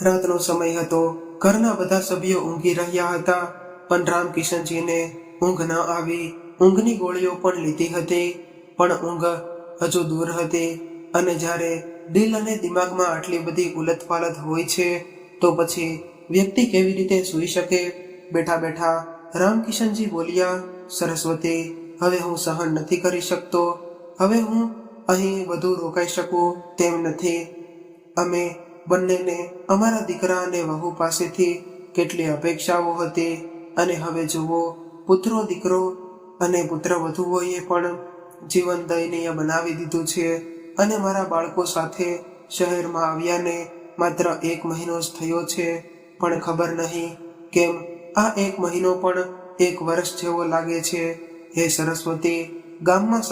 રાતનો સમય હતો. ઘરના બધા સભ્યો ઊંઘી રહ્યા હતા, પણ રામકિશનજીને ઊંઘ ન આવી. ઊંઘની ગોળીઓ પણ લીધી હતી, પણ ઊંઘ હજુ દૂર હતી. અને જ્યારે દિલ અને દિમાગમાં આટલી બધી ઉલટપાલટ હોય છે, તો પછી વ્યક્તિ કેવી રીતે સૂઈ શકે? બેઠા બેઠા રામકિશનજી બોલ્યા, સરસ્વતી, હવે હું સહન નથી કરી શકતો. હવે હું અહીં વધુ રોકાઈ શકું તેમ નથી. અમે બંનેને અમારા દીકરા અને વહુ પાસેથી કેટલી અપેક્ષાઓ હતી, અને હવે જુઓ, પુત્રો દીકરો અને પુત્રવધુઓએ પણ જીવન દયનીય બનાવી દીધું છે. અને મારા બાળકો સાથે શહેરમાં આવ્યાને માત્ર 1 મહિનો જ થયો છે, પણ ખબર નહીં કેમ આ 1 મહિનો પણ 1 વર્ષ જેવો લાગે છે. હે સરસ્વતી, ગામમાં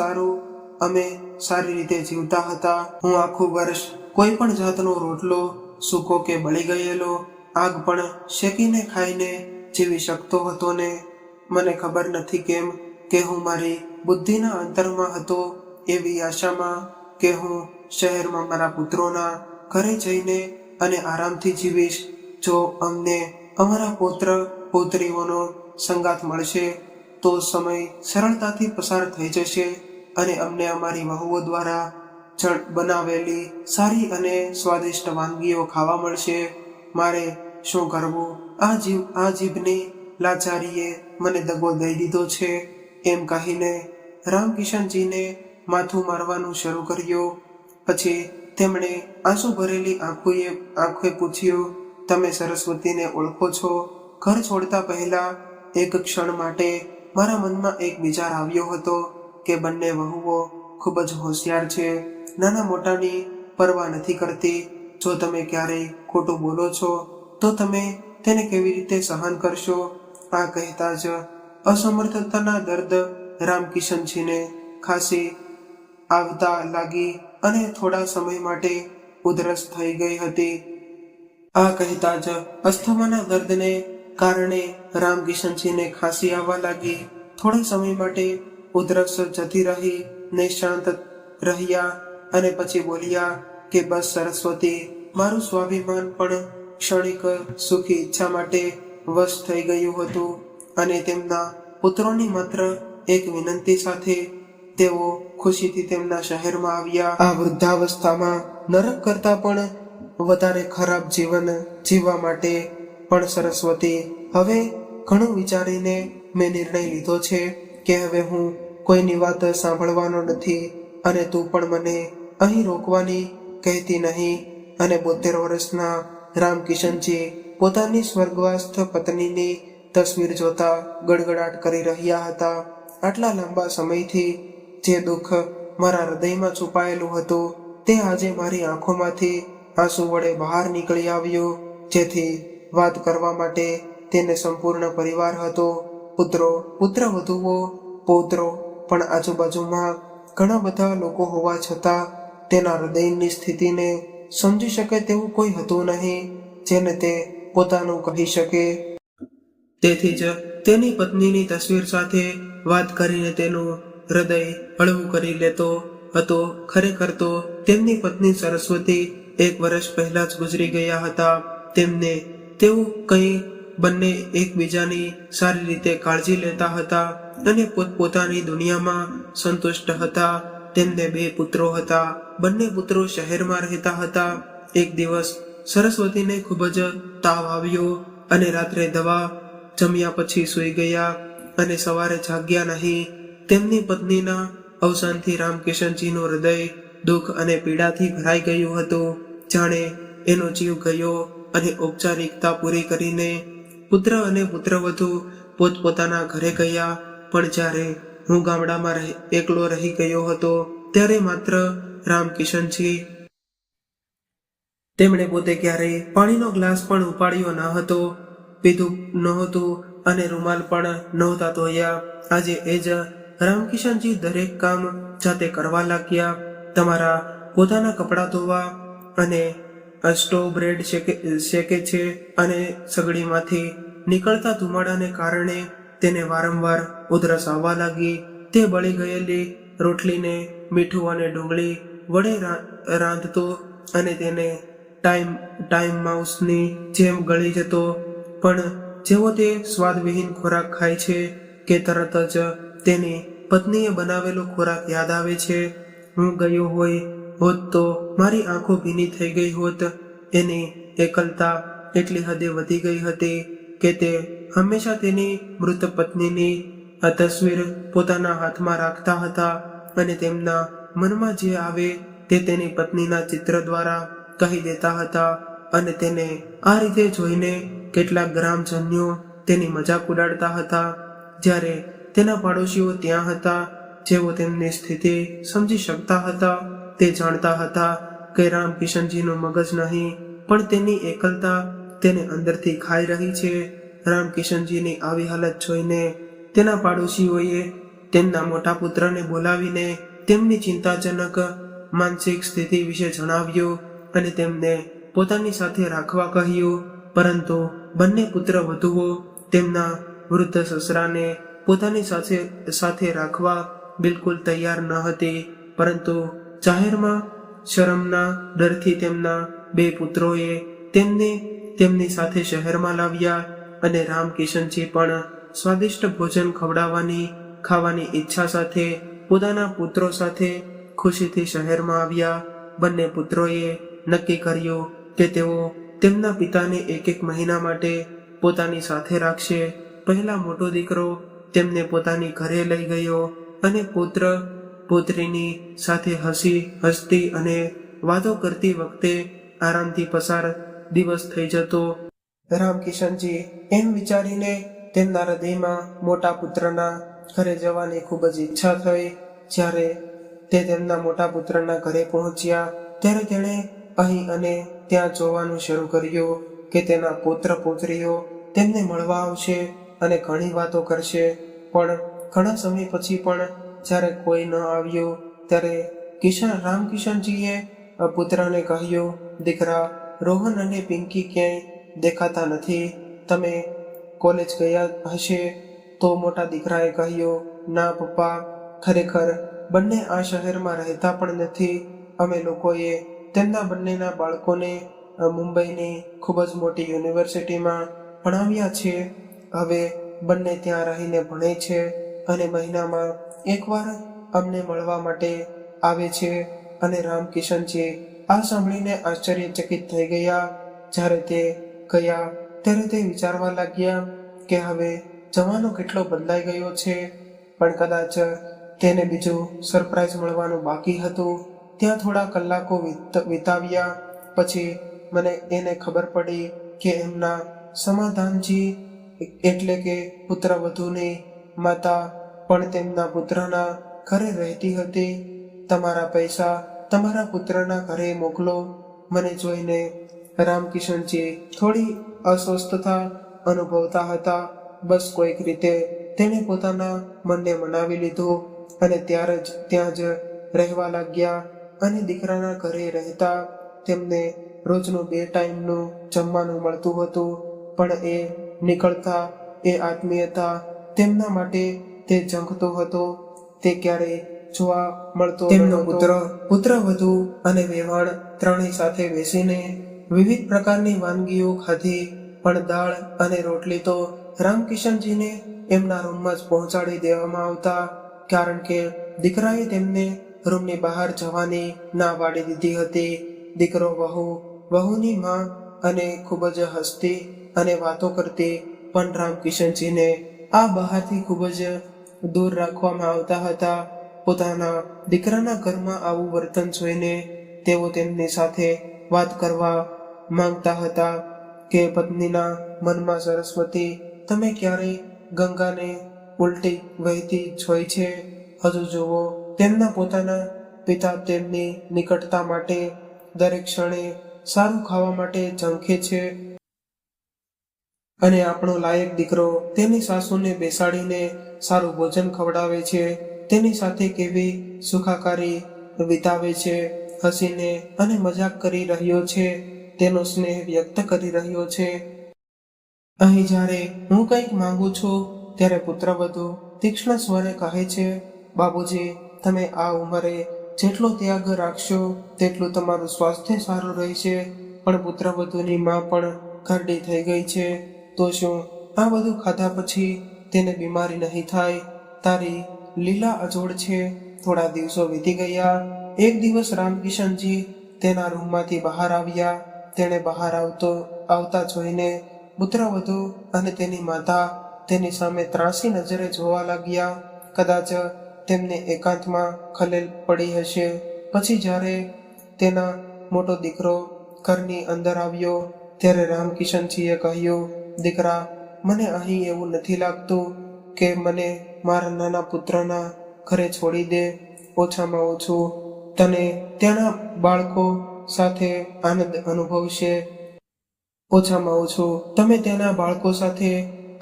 અમે સારી રીતે જીવતા હતા. હું આખું વર્ષ કોઈ પણ જાતનો રોટલો સૂકો કે બળી ગયેલો આગ પણ શેકીને ખાઈને જીવી શકતો હતો ને. મને ખબર નથી કેમ કે હું મારી બુદ્ધિના અંતરમાં હતો એવી આશામાં કે હું શહેરમાં મારા પુત્રોના ઘરે જઈને અને આરામથી જીવીશ. જો અમને અમારા પુત્ર પુત્રીઓનો સંગાત મળશે તો સમય સરળતાથી પસાર થઈ જશે અને અમને અમારી વહુઓ દ્વારા બનાવેલી સારી અને સ્વાદિષ્ટ વાનગીઓ ખાવા મળશે. મારે શું કરવું? આ જીભની લાચારીએ મને દગો દઈ દીધો છે. એમ કહીને રામકિશનજીને માથું મારવાનું શરૂ કર્યું. પછી તેમણે આંસુ ભરેલી આંખોએ પૂછ્યું, તમે સરસ્વતીને ઓળખો છો? ઘર છોડતા પહેલા એક ક્ષણ માટે મારા મનમાં એક વિચાર આવ્યો હતો કે બંને વહુઓ ખૂબ જ હોશિયાર છે, નાના મોટાની પરવા નથી કરતી. જો તમે ક્યારેય ખોટું બોલો છો તો તમે તેને કેવી રીતે સહન કરશો? આ કહેતા જ અસમર્થતાના દર્દ રામકિશનજીને ખાંસી આવતા લાગી અને થોડા સમય માટે ઉધરસ થઈ ગઈ હતી. આ કહેતા જ અસ્થમાના દર્દને કારણે રામકિશનજીને ખાંસી આવવા લાગી. થોડા સમય માટે ઉધરસ જતી રહી ને શાંત રહ્યા અને પછી બોલ્યા કે બસ સરસ્વતી, મારું સ્વાભિમાન પણ ક્ષણિક સુખી ઈચ્છા માટે વશ થઈ ગયું હતું અને તેમના પુત્રોની માત્ર એક વિનંતી સાથે તેઓ ખુશીથી તેમના શહેરમાં આવ્યા. આ વૃદ્ધાવસ્થામાં નરક કરતા પણ વધારે ખરાબ જીવન જીવવા માટે પણ સરસ્વતી, હવે ઘણું વિચારીને મેં નિર્ણય લીધો છે કે હવે હું કોઈની વાત સાંભળવાનો નથી અને તું પણ મને અહીં રોકવાની કહેતી નહીં. અને 72 વર્ષના રામકિશનજી પોતાની સ્વર્ગસ્થ પત્નીની તસવીર જોતા ગડગડાટ કરી રહ્યા હતા. આટલા લાંબા સમયથી જે દુઃખ મારા હૃદયમાં છુપાયેલું હતું તે આજે મારી આંખોમાંથી આંસુ વડે બહાર નીકળી આવ્યું. જેથી વાત કરવા માટે તેને સંપૂર્ણ પરિવાર હતો, પુત્રો, પુત્રવધુઓ, પૌત્રો, પણ આજુબાજુમાં ઘણા બધા લોકો હોવા છતાં તેના હૃદયની સ્થિતિને સમજી શકે તેવું કોઈ હતું નહીં જેને તે પોતાનું કહી શકે. તેથી જ તેની પત્નીની તસવીર સાથે વાત કરીને તેનું હૃદય હળવું કરી લેતો હતો. ખરેખર તો તેમની પત્ની સરસ્વતી 1 વર્ષ પહેલા જ ગુજરી ગયા હતા. તેઓ કંઈ બંને એકબીજાની સારી રીતે કાળજી લેતા હતા અને પોતપોતાની દુનિયામાં સંતુષ્ટ હતા. તેમને 2 પુત્રો હતા. બંને પુત્રો શહેરમાં રહેતા હતા. એક દિવસ સરસ્વતીને ખૂબ જ તાવ આવ્યો અને રાત્રે દવા જમ્યા પછી સૂઈ ગયા અને સવારે જાગ્યા નહીં. તેમની પત્નીના અવસાનથી રામકિશનજીનું હૃદય દુઃખ અને પીડાથી ભરાઈ ગયું હતું. જાણે એનો જીવ ગયો અને ઔપચારિકતા પૂરી કરીને પુત્ર અને પુત્રવધુ પોતપોતાના ઘરે ગયા. પણ જ્યારે હું ગામડામાં એકલો રહી ગયો હતો ત્યારે માત્ર રામકિશનજી. તેમણે પોતે ક્યારેય પાણીનો ગ્લાસ પણ ઉપાડ્યો ન હતો, પીધું નહોતું અને રૂમાલ પણ નહોતા ધોયા. આજે એ જ રામકિશનજી દરેક કામ જાતે કરવા લાગ્યા. તમારા પોતાના કપડાં ધોવા અને સ્ટોવ બ્રેડ શેકે છે અને સગડીમાંથી નીકળતા ધુમાડાને કારણે તેને વારંવાર ઉધરસ આવવા લાગી. તે બળી ગયેલી રોટલીને મીઠું અને ડુંગળી વડે રાંધતો અને તેને ટાઈમ ટાઈમ માઉસની જેમ ગળી જતો. પણ જેવો તે સ્વાદવિહીન ખોરાક ખાય છે કે તરત જ તેની પત્નીએ બનાવેલો ખોરાક યાદ આવે છે. હું ગયો હોત તો મારી આંખો ભીની થઈ ગઈ હોત. એની એકલતા એટલી હદે વધી ગઈ હતી કે તે હંમેશા તેની મૃત પત્નીની આ તસવીર પોતાના હાથમાં રાખતા હતા અને તેમના મનમાં જે આવે તે તેની પત્નીના ચિત્ર દ્વારા કહી દેતા હતા. અને તેને આ રીતે જોઈને કેટલાક ગ્રામજનો તેની મજાક ઉડાડતા હતા. જ્યારે તેના પાડોશીઓ ત્યાં હતા જેઓ તેમની સ્થિતિ સમજી શકતા હતા. તે જાણતા હતા કે રામકિશનજીનું મગજ નહીં પણ તેની એકલતા તેને અંદરથી ખાઈ રહી છે. રામકિશનજીની આવી હાલત જોઈને તેના પાડોશીઓએ તેમના મોટા પુત્રને બોલાવીને તેમની ચિંતાજનક માનસિક સ્થિતિ વિશે જણાવ્યું અને તેમને પોતાની સાથે રાખવા કહ્યું. પરંતુ બંને પુત્ર વધુઓ તેમના વૃદ્ધ સસરાને પોતાની સાથે રાખવા બિલકુલ તૈયાર ન હતી. પરંતુ જાહેરમાં શરમના ડરથી તેમના બે પુત્રોએ તેમને તેમની સાથે શહેરમાં લાવ્યા અને રામકિશનજી પણ સ્વાદિષ્ટ ભોજન ખાવાની ઈચ્છા સાથે પોતાના પુત્રો સાથે ખુશીથી શહેરમાં આવ્યા. બંને પુત્રોએ નક્કી કર્યું કે તેઓ તેમના પિતાને એક મહિના માટે પોતાની સાથે રાખશે. પહેલા મોટો દીકરો તેમને પોતાની ઘરે લઈ ગયો અને પુત્ર પુત્રીની સાથે હસતી અને વાતો કરતી વખતે આરામથી પસાર દિવસ થઈ જતો. રામકિશનજી એમ વિચારીને તેમના હૃદયમાં મોટા પુત્રના ઘરે જવાની ખૂબ જ ઈચ્છા થઈ. જ્યારે તે તેમના મોટા પુત્રના ઘરે પહોંચ્યા ત્યારે તેણે અહીં અને ત્યાં જોવાનું શરૂ કર્યું કે તેના પુત્ર પુત્રીઓ તેમને મળવા આવશે અને ઘણી વાતો કરશે. પણ ઘણા સમય પછી પણ જ્યારે કોઈ ન આવ્યું ત્યારે રામકિશનજીએ પુત્રને કહ્યું, દીકરા, રોહન અને પિંકી ક્યાંય દેખાતા નથી. તમે કોલેજ ગયા હશે? તો મોટા દીકરાએ કહ્યું, ના પપ્પા, ખરેખર બંને આ શહેરમાં રહેતા પણ નથી. અમે લોકોએ તેમના બંનેના બાળકોને મુંબઈની ખૂબ જ મોટી યુનિવર્સિટીમાં ભણાવ્યા છે. હવે બંને ત્યાં રહીને ભણે છે અને મહિનામાં એકવાર અમને મળવા માટે આવે છે. અને રામકિશનજી આ સાંભળીને આશ્ચર્યચકિત થઈ ગયા. જ્યારે તે ગયા ત્યારે તે વિચારવા લાગ્યા કે હવે જમાનો કેટલો બદલાઈ ગયો છે. પણ કદાચ તેને બીજું સરપ્રાઈઝ મળવાનું બાકી હતું. ત્યાં થોડા કલાકો વિતાવ્યા પછી મને એને ખબર પડી કે એમના સમાધાનજી એટલે કે પુત્રવધૂની માતા પણ તેમના પુત્રના ઘરે રહેતી હતી. તમારા પૈસા તમારા પુત્રના ઘરે મોકલો. મને જોઈને રામકિશનજી થોડી અસ્વસ્થતા અનુભવતા હતા. બસ કોઈક રીતે તેણે પોતાના મનને મનાવી લીધું અને ત્યાં જ રહેવા લાગ્યા. અને દીકરાના ઘરે રહેતા તેમને રોજનું 2 ટાઈમનું જમવાનું મળતું હતું. પણ એ નીકળતા એ આત્મીયતા તેમના માટે તે ઝંખતો હતો. તે ક્યારેય જોવા મળતો તેમનો પુત્રવધુ અને વેવાણ ત્રણેય સાથે બેસીને વિવિધ પ્રકારની વાનગીઓ ખાધી. પણ દાળ અને રોટલી તો રામકિશનજીને એમના રૂમમાં જ પહોંચાડી દેવામાં આવતા, કારણ કે દીકરાએ તેમને રૂમની બહાર જવાની ના પાડી દીધી હતી. દીકરો વહુની માં અને ખૂબ જ હસતી અને વાતો કરતી. પણ રામકિશનજીને આ બહારથી ખૂબ જ દૂર રાખવામાં આવતા હતા. પોતાના દીકરાના ઘરમાં આવું વર્તન જોઈને તેઓ તેમની સાથે વાત કરવા માંગતા હતા કે પત્નીના મનમાં સરસ્વતી, તમે ક્યારેય ગંગાને ઉલટી વહેતી જોઈ છે? હજુ જુઓ, તેમના પોતાના પિતા તેમની નિકટતા માટે દરેક ક્ષણે સારું ખાવા માટે ઝંખે છે. અને આપણો લાયક દીકરો તેની સાસુને બેસાડીને સારું ભોજન ખવડાવે છે. તેની સાથે કેવી સુખાકારી વિતાવે છે. હસીને અને મજાક કરી રહ્યો છે. તેનો સ્નેહ વ્યક્ત કરી રહ્યો છે. અહીં જ્યારે હું કંઈક માંગુ છું ત્યારે પુત્રવધુ તીક્ષ્ણ સ્વરે કહે છે, બાબુજી, તમે આ ઉંમરે જેટલો ત્યાગ રાખશો તેટલું તમારું સ્વાસ્થ્ય સારું રહેશે. પણ પુત્રવધૂની માં પણ ઘરડી થઈ ગઈ છે. તો શું આ બધું ખાધા પછી તેને બીમારી નહીં થાય? તારી લીલા અજોડ છે. થોડા દિવસો વીતી ગયા. એક દિવસ રામકિશનજી તેના રૂમમાંથી બહાર આવ્યા. તેણે બહાર આવતા જોઈને પુત્રવધુ અને તેની માતા તેની સામે ત્રાંસી નજરે જોવા લાગ્યા. કદાચ તેમને એકાંતમાં ખલેલ પડી હશે. પછી જ્યારે તેના મોટો દીકરો ઘરની અંદર આવ્યો ત્યારે રામકિશનજીએ કહ્યું, દીકરા, મને અહીં એવું નથી લાગતું કે મને મારા નાના પુત્રના ઘરે છોડી દે. ઓછામાં ઓછું તને ત્યાંના બાળકો સાથે આનંદ અનુભવશે. ઓછામાં ઓછું તમે તેના બાળકો સાથે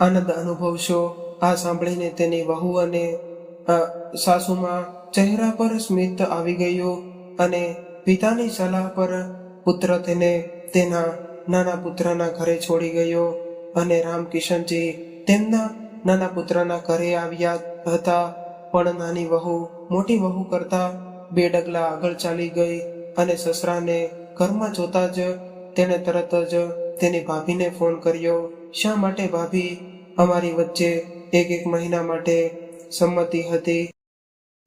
આનંદ અનુભવશો. આ સાંભળીને તેની વહુ અને સાસુમાં ચહેરા પર સ્મિત આવી ગયું અને પિતાની સલાહ પર પુત્ર તેને તેના નાના પુત્રના ઘરે છોડી ગયો. અને રામકિશનજી તેમના નાના પુત્રના ઘરે આવ્યા હતા. પણ નાની વહુ મોટી વહુ કરતા 2 ડગલા આગળ ચાલી ગઈ અને સસરાને ઘરમાં જોતા જ તેણે તરત જ તેની ભાભીને ફોન કર્યો. શા માટે ભાભી? અમારી વચ્ચે એક મહિના માટે સંમતિ હતી.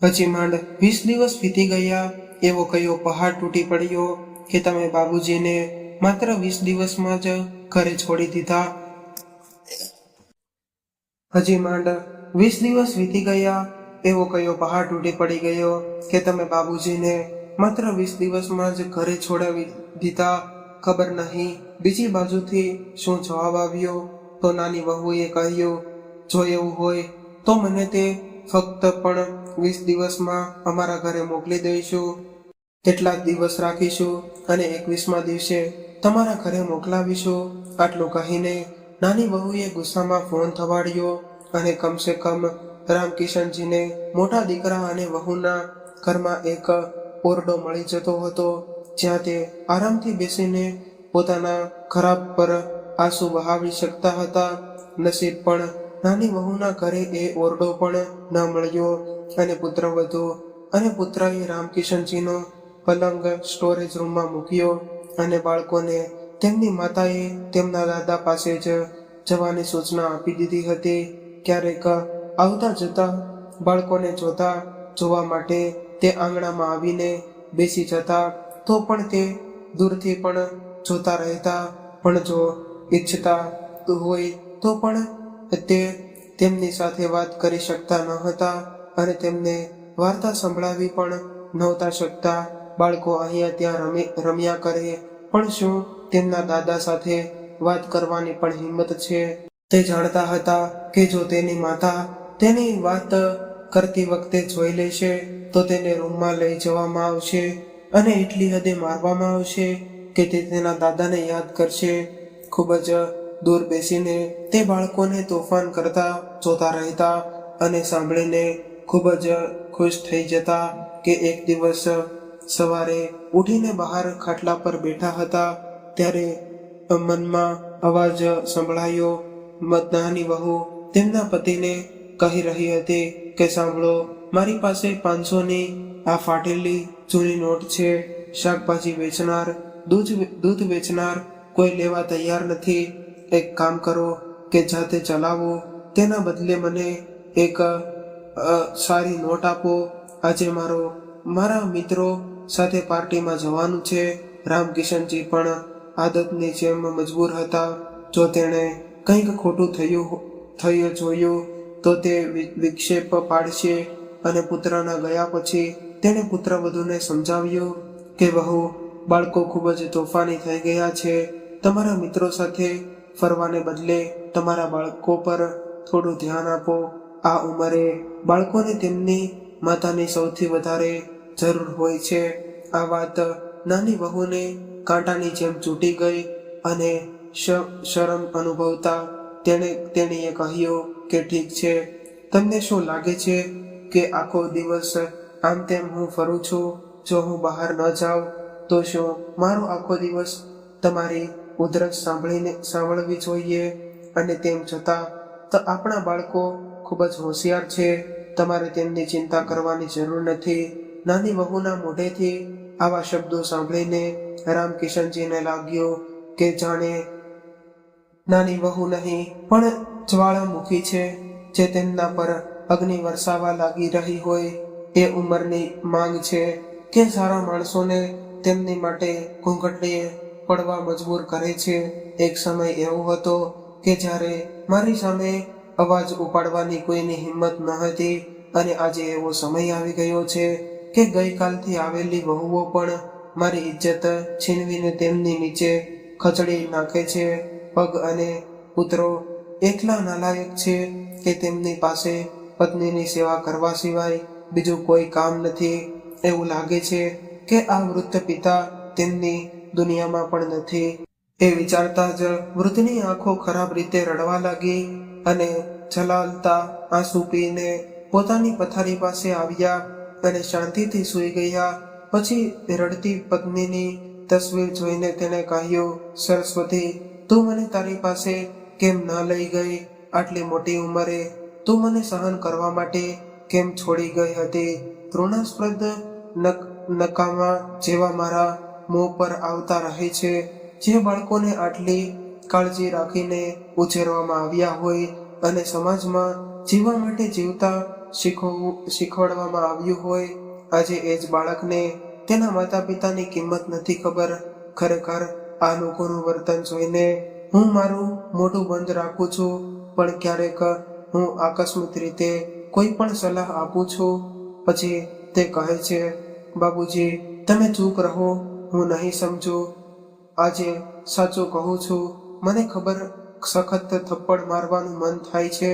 હજી માંડ 20 દિવસ વીતી ગયા. એવો કયો પહાડ તૂટી પડ્યો કે તમે બાબુજીને માત્ર 20 દિવસમાં જ ઘરે છોડી દીધા? હજી માંડ 20 દિવસ વીતી ગયા. એવો કયો પહાડ તૂટી પડી ગયો કે તમે બાબુજીને માત્ર 20 દિવસમાં જ ઘરે છોડાવી દીધા? ખબર નહીં બીજી બાજુથી શું જવાબ આવ્યો. તો નાની વહુએ કહ્યું, જો એવું હોય તો મને તે ફક્ત પણ 20 દિવસમાં અમારા ઘરે મોકલી દઈશું. તેટલા જ દિવસ રાખીશું અને 21મા દિવસે તમારા ઘરે મોકલાવીશું. આટલું કહીને નાની વહુએ ગુસ્સામાં ફોન થવાડ્યો અને કમસે કમ રામકિશનજીને મોટા દીકરા અને વહુના ઘરમાં એક ઓરડો મળી જતો હતો, જ્યાં તે આરામથી બેસીને પોતાના ખરાબ પર આંસુ વહાવી શકતા હતા. નસીબ પણ નાની વહુના ઘરે એ ઓરડો પણ ન મળ્યો અને પુત્રવધુ અને પુત્રએ રામકિશનજીનો પલંગ સ્ટોરેજ રૂમમાં મૂક્યો અને બાળકોને તેમની માતાએ તેમના દાદા પાસે જ જવાની સૂચના આપી દીધી હતી. ક્યારેક આવતા જતા બાળકોને જોવા માટે તે આંગણામાં આવીને બેસી જતા, તો પણ તે દૂરથી પણ જોતા રહેતા. પણ જો ઈચ્છતા હોય તો પણ તે તેમની સાથે વાત કરી શકતા ન હતા અને તેમને વાર્તા સંભળાવી પણ નહોતા શકતા. બાળકો અહીંયા ત્યાં રમ્યા કરે, પણ શું તેમના દાદા સાથે વાત કરવાની પણ હિંમત છે? તે જાણતા હતા કે જો તેની માતા તેની વાત કરતી વખતે જોઈ લેશે તો તેને રૂમમાં લઈ જવામાં આવશે અને એટલી હદે મારવામાં આવશે કે તે તેના દાદાને યાદ કરશે. ખૂબ જ દૂર બેસીને તે બાળકોને તોફાન કરતા જોતા રહેતા અને સાંભળીને ખૂબ જ ખુશ થઈ જતા કે એક દિવસ સવારે ઉઠીને બહાર ખાટલા પર બેઠા હતા ત્યારે મનમાં અવાજ સંભળાયો. નાની વહુ તેમના પતિને કહી રહી હતી કે સાંભળો, મારી પાસે 500ની આ ફાટેલી જૂની નોટ છે. શાકભાજી વેચનાર, દૂધ વેચનાર કોઈ લેવા તૈયાર નથી. એક કામ કરો કે જાતે ચલાવો, તેના બદલે મને એક સારી નોટ આપો. આજે મારા મિત્રો સાથે પાર્ટીમાં જવાનું છે. રામકિશનજી પણ આદતની જેમ મજબૂર હતા. જો તેણે કંઈક ખોટું થયું જોયું તો તે વિક્ષેપ પાડશે અને પુત્રના ગયા પછી તેણે પુત્રવધૂને સમજાવ્યું કે વહુ, બાળકો ખૂબ જ તોફાની થઈ ગયા છે. તમારા મિત્રો સાથે ફરવાને બદલે તમારા બાળકો પર થોડું ધ્યાન આપો. આ ઉંમરે બાળકોને તેમની માતાની સૌથી વધારે જરૂર હોય છે. આ વાત નાની વહુને કાંટાની જેમ ચૂંટી ગઈ અને શરમ અનુભવતા તેણીએ કહ્યું કે ઠીક છે, તમને શું લાગે છે કે આખો દિવસ આમ તેમ હું ફરું છું? જો હું બહાર ન જાઉં તો શું મારો આખો દિવસ તમારી ઉધરસ સાંભળવી જોઈએ? અને તેમ છતાં તો આપણા બાળકો ખૂબ જ હોશિયાર છે. તમારે તેમની ચિંતા કરવાની જરૂર નથી. નાની વહુના મોઢેથી આવા શબ્દો સાંભળીને રામકિશનજીને લાગ્યું કે જાણે નાની વહુ નહીં પણ જ્વાળામુખી છે, જે તેમના પર અગ્નિ વરસાવા લાગી રહી હોય. એ ઉંમરની માંગ છે કે સારા માણસોને તેમની માટે ઘૂંઘટીએ પડવા મજબૂર કરે છે. એક સમય એવો હતો કે જ્યારે મારી સામે અવાજ ઉપાડવાની કોઈની હિંમત ન હતી, અને આજે એવો સમય આવી ગયો છે કે ગઈકાલથી આવેલી વહુઓ પણ મારી ઇજ્જત છીનવીને તેમની નીચે ખચડી નાખે છે. પગ અને પુત્રો એકલા નાલાયક છે કે તેમની પાસે પત્નીની સેવા કરવા સિવાય બીજું કોઈ કામ નથી. એવું લાગે છે કે આ વૃદ્ધ પિતા તેમની દુનિયામાં પણ નથી. એ વિચારતા જ વૃદ્ધની આંખો ખરાબ રીતે રડવા લાગી અને છલાલતા આંસુ પીને પોતાની પથારી પાસે આવ્યા અને શાંતિથી સૂઈ ગયા. પછી રડતી પત્નીની તસવીર જોઈને તેણે કહ્યું, સરસ્વતી, તું મને તારી પાસે કેમ ના લઈ ગઈ? આટલી મોટી ઉંમરે તું મને સહન કરવા માટે કેમ છોડી ગઈ હતી? તૃણાસ્પદ નકામા જેવા મારા મોં પર આવતા રહે છે. જે બાળકોને આટલી કાળજી રાખીને ઉછેરવામાં આવ્યા હોય અને સમાજમાં જીવવા માટે જીવતા શીખવાડવામાં આવ્યું હોય, આજે એ જ બાળકને તેના માતા પિતાની કિંમત નથી ખબર. ખરેખર આ લોકોનું વર્તન જોઈને હું મારું મોઢું બંધ રાખું છું, પણ ક્યારેક હું આકસ્મિક રીતે કોઈ પણ સલાહ આપું છું. પછી તે કહે છે, બાબુજી, તમે ચૂપ રહો, હું નહીં સમજું. આજે સાચું કહું છું, મને ખબર સખત થપ્પડ મારવાનું મન થાય છે,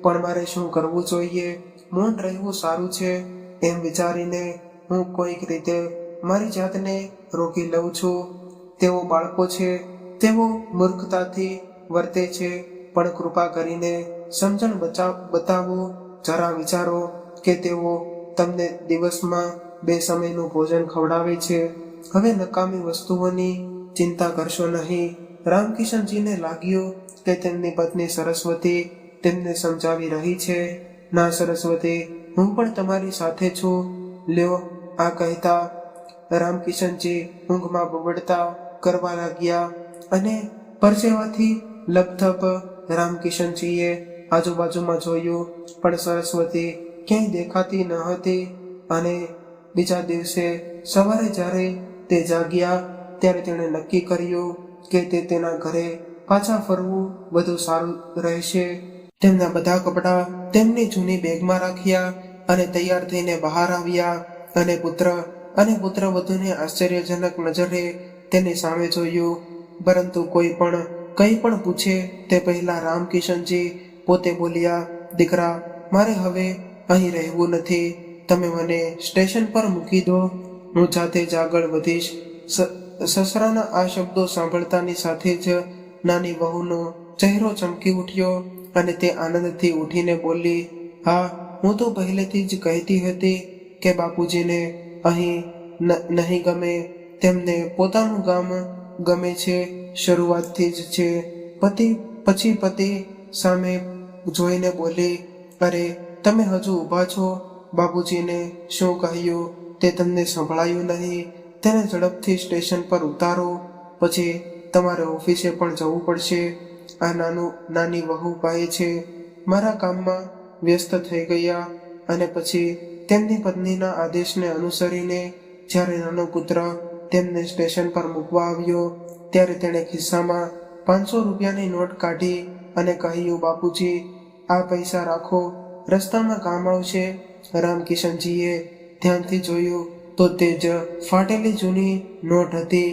પણ મારે શું કરવું જોઈએ? મૌન રહેવું સારું છે, એમ વિચારીને હું કોઈક રીતે મારી જાતને રોકી લઉં છું. તેઓ બાળકો છે, તેઓ મૂર્ખતાથી વર્તે છે, પણ કૃપા કરીને સમજણ બતાવો. જરા વિચારો કે તેઓ તમને દિવસમાં 2 સમયનું ભોજન ખવડાવે છે. હવે નકામી વસ્તુઓની ચિંતા કરશો નહીં. રામકિશનજીને લાગ્યું કે તેમની પત્ની સરસ્વતી તેમને સમજાવી રહી છે. ના સરસ્વતી, હું પણ તમારી સાથે છું. લ્યો, આ કહેતા રામકિશનજી ઊંઘમાં બબડતા કરવા લાગ્યા અને પરસેવાથી લપથપ. રામકિશનજીએ આજુબાજુમાં જોયું, પણ સરસ્વતી ક્યાંય દેખાતી ન હતી. અને બીજા દિવસે સવારે જ્યારે તે જાગ્યા ત્યારે તેણે નક્કી કર્યું કે તે તેના ઘરે પાછા ફરવું વધુ સારું રહેશે. તેમના બધા કપડાં તેમની જૂની બેગમાં રાખ્યા અને તૈયાર થઈને બહાર આવ્યા. અને પુત્રવધૂને આશ્ચર્યજનક નજરે તેની સામે જોયું. પરંતુ કોઈ પણ કંઈ પણ પૂછે તે પહેલા રામકિશનજી પોતે બોલ્યા, દીકરા, મારે હવે અહીં રહેવું નથી. તમે મને સ્ટેશન પર મૂકી દો, હું જાતે જ આગળ વધીશ. સસરાના આ શબ્દો સાંભળતાની સાથે જ નાની વહુનો ચહેરો ચમકી ઉઠ્યો અને તે આનંદથી ઉઠીને બોલી, હા, હું તો પહેલેથી જ કહેતી હતી કે બાપુજીને અહીં નહીં ગમે. તેમને પોતાનું ગામ ગમે છે, શરૂઆતથી જ છે. પછી પતિ સામે જોઈને બોલી, અરે, તમે હજુ ઊભા છો? બાપુજીને શું કહ્યું તે તમને સંભળાયું નહીં? તેને ઝડપથી સ્ટેશન પર ઉતારો, પછી તમારે ઓફિસે પણ જવું પડશે. આ નાની વહુ કહે છે, મારા કામમાં વ્યસ્ત થઈ ગયા. અને પછી તેમની પત્નીના આદેશને અનુસરીને જ્યારે નાનો પુત્ર તેમને સ્ટેશન પર મૂકવા આવ્યો ત્યારે તેણે ખિસ્સામાં 500 રૂપિયાની નોટ કાઢી અને કહ્યું, બાપુજી, આ પૈસા રાખો, રસ્તામાં કામ આવશે. રામકિશનજીએ ધ્યાનથી જોયું તો તે જ ફાટેલી જૂની નોટ હતી,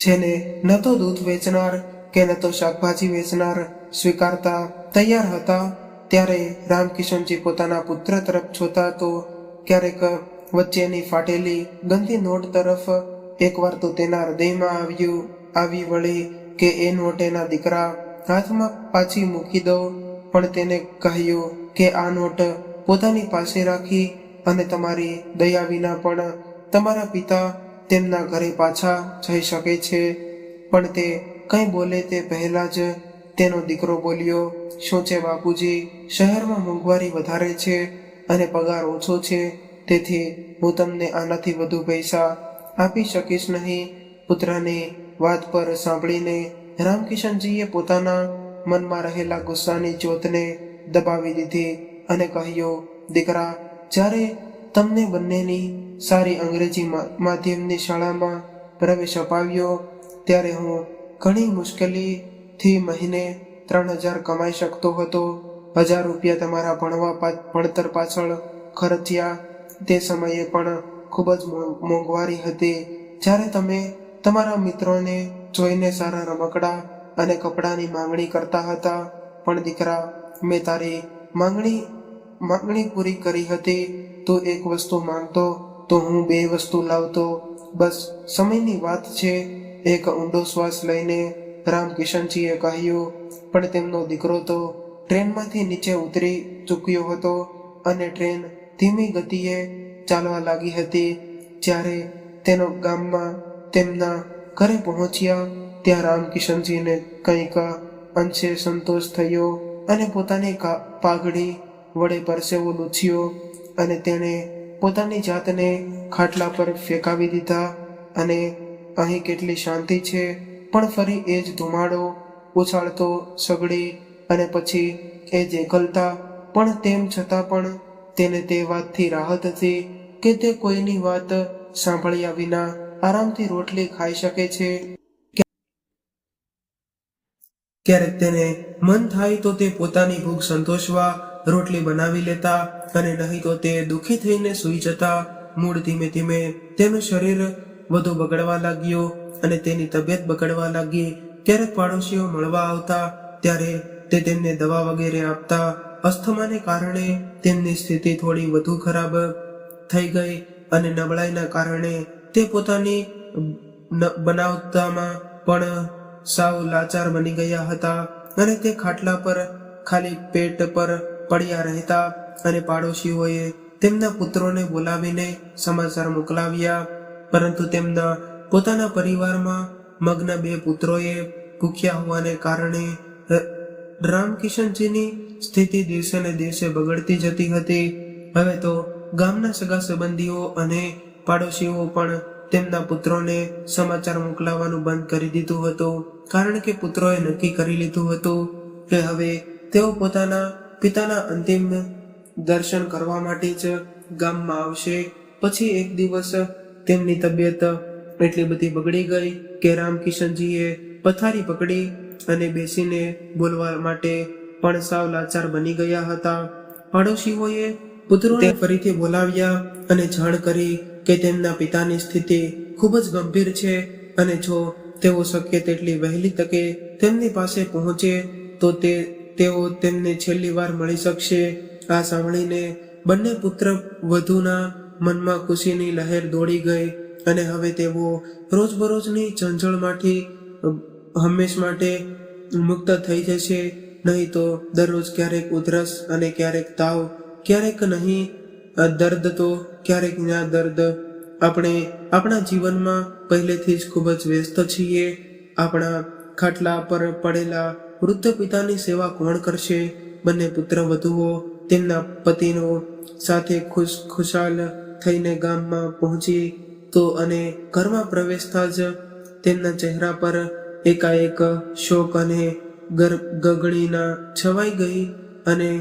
જેને ન તો દૂધ વેચનાર કે ન તો શાકભાજી વેચનાર સ્વીકારતા તૈયાર હતા. ત્યારે રામકિશનજી પોતાના પુત્ર તરફ જોતા તો ક્યારેક વચ્ચેની ફાટેલી ગંદી નોટ તરફ. એકવાર તો તેના હૃદયમાં આવી વળી કે એ નોટ એના દીકરા હાથમાં પાછી મૂકી દો, પણ તેને કહ્યું કે આ નોટ પોતાની પાસે રાખી અને તમારી દયા વિના પણ તમારા પિતા તેમના ઘરે પાછા જઈ શકે છે. પણ તે કંઈ બોલે તે પહેલા જ તેનો દીકરો બોલ્યો, શું છે બાપુજી, શહેરમાં મોંઘવારી વધારે છે અને પગાર ઓછો છે, તેથી હું તમને આનાથી વધુ પૈસા આપી શકીશ નહીં. પુત્રની વાત પર સાંભળીને રામકિશનજીએ પોતાના મનમાં રહેલા ગુસ્સાની જ્યોતને દબાવી દીધી અને કહ્યું, દીકરા, જ્યારે તમને બંનેની સારી અંગ્રેજી માધ્યમની શાળામાં પ્રવેશ અપાવ્યો ત્યારે હું ઘણી મુશ્કેલીથી મહિને 3,000 કમાઈ શકતો હતો. 1,000 રૂપિયા તમારા ભણતર પાછળ ખર્ચ્યા. તે સમયે પણ ખૂબ જ મોંઘવારી હતી. જ્યારે તમે તમારા મિત્રોને જોઈને સારા રમકડા અને કપડાની માંગણી કરતા હતા, પણ દીકરા, મેં તારી માંગણી પૂરી કરી હતી. તું એક વસ્તુ માંગતો તો હું 2 વસ્તુ લાવતો. બસ સમયની વાત છે. એક ઊંડો શ્વાસ લઈને રામકિશનજીએ કહ્યું. પણ તેમનો દીકરો તો ટ્રેનમાંથી નીચે ઉતરી ચૂક્યો હતો અને ટ્રેન ધીમી ગતિએ ચાલવા લાગી હતી. જ્યારે તેનો ગામમાં તેમના ઘરે પહોંચ્યા ત્યાં રામકિશનજીને કંઈક અંશે સંતોષ થયો અને પોતાની પાઘડી વડે પરસેવો લૂછ્યો અને તેણે પોતાની જાતને ખાટલા પર ફેંકાવી દીધા. અને અહીં કેટલી શાંતિ છે, પણ ફરી એ જ ધુમાડો ઉછાળતો સગડી અને પછી એ જ એકલતા. પણ તેમ છતાં પણ તેને તે વાતથી રાહત હતી કે તે કોઈની વાત સાંભળ્યા વિના આરામથી રોટલી ખાઈ શકે છે. ક્યારેક તેને મન થાય તો તે પોતાની ભૂખ સંતોષવા રોટલી બનાવી લેતા અને નહીં તો તે દુઃખી થઈને સૂઈ જતા. મૂળ ધીમે ધીમે તેનું શરીર વધુ બગડવા લાગ્યું અને તેની તબિયત બગડવા લાગી. ક્યારેક પાડોશીઓ મળવા આવતા ત્યારે તે તેમને દવા વગેરે આપતા. અસ્થમાને કારણે તેમની સ્થિતિ થોડી વધુ ખરાબ થઈ ગઈ અને નબળાઈના કારણે તે પોતાની બનાવતામાં પણ સાવ લાચાર બની ગયા હતા અને તે ખાટલા પર ખાલી પેટ પર પડ્યા રહેતા. અને પાડોશીઓએ તેમના પુત્રોને બોલાવીને સમાચાર મોકલાવ્યા, પરંતુ તેમના પોતાના પરિવારમાં મગ્ન 2 પુત્રોએ ભૂખ્યા હોવાને કારણે રામકિશનજીની સ્થિતિ દિવસે ને દિવસે બગડતી જતી હતી. હવે તો ગામના સગા સંબંધીઓ અને પાડોશીઓ પણ તેમના પુત્રોને સમાચાર મોકલાવવાનું બંધ કરી દીધું હતું, કારણ કે પુત્રોએ નક્કી કરી લીધું હતું કે હવે તેઓ પોતાના પિતાના અંતિમ દર્શન કરવા માટે જ ગામમાં આવશે. પછી એક દિવસ તેમની તબિયત એટલી બધી બગડી ગઈ કે રામકિશનજીએ પથારી પકડી અને બેસીને બોલવા માટે પણ સાવ લાચાર બની ગયા હતા. પાડોશીઓએ પુત્રોને ફરીથી બોલાવ્યા અને જાણ કરી કે તેમના પિતાની સ્થિતિ ખૂબ જ ગંભીર છે અને જો તેઓ શક્ય તેટલી વહેલી તકે તેમની પાસે પહોંચે તો તેઓ તેમને છેલ્લી વાર મળી શકશે. આ સાંભળીને બંને પુત્ર વધુના મનમાં ખુશીની લહેર દોડી ગઈ અને હવે તેઓ રોજબરોજની ઝંઝળમાંથી હંમેશ માટે મુક્ત થઈ જશે. નહીં તો દરરોજ ક્યારેક ઉધરસ અને ક્યારેક તાવ, ક્યારેક નહીં દર્દ તો ક્યારેક ના દર્દ. આપણે આપણા જીવનમાં પહેલેથી જ ખૂબ જ વ્યસ્ત છીએ. આપણા ખાટલા પર પડેલા વૃદ્ધ પિતાની સેવા કોણ કરશે? બંને પુત્ર વધુઓ તેમના પતિનો સાથે ખુશાલ થઈને ગામમાં પહોંચી તો અને ઘરમાં પ્રવેશતા જ તેમના ચહેરા પર એકાએક શોક અને ગગડીના છવાઈ ગઈ અને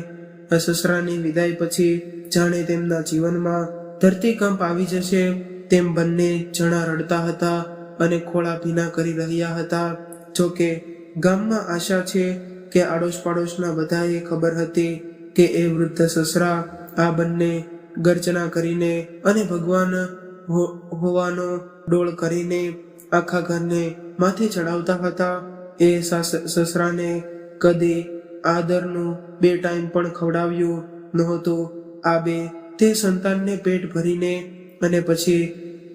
સસરાની વિદાય પછી જાણે તેમના જીવનમાં ધરતીકંપ આવી જશે તેમ બંને જણા રડતા હતા અને ખોળા ભીના કરી રહ્યા હતા. જોકે ગામમાં આશા છે કે આડોશ પાડોશના બધાએ ખબર હતી કે એ વૃદ્ધ સસરા આ બંને ગર્જના કરીને અને ભગવાન હોવાનો ડોળ કરીને આખા ઘરને માથે ચડાવતા હતા. એ સસરાને કદી આદરનું 2 ટાઈમ પણ ખવડાવ્યું નહોતું. આ 2 તે સંતાનને પેટ ભરીને અને પછી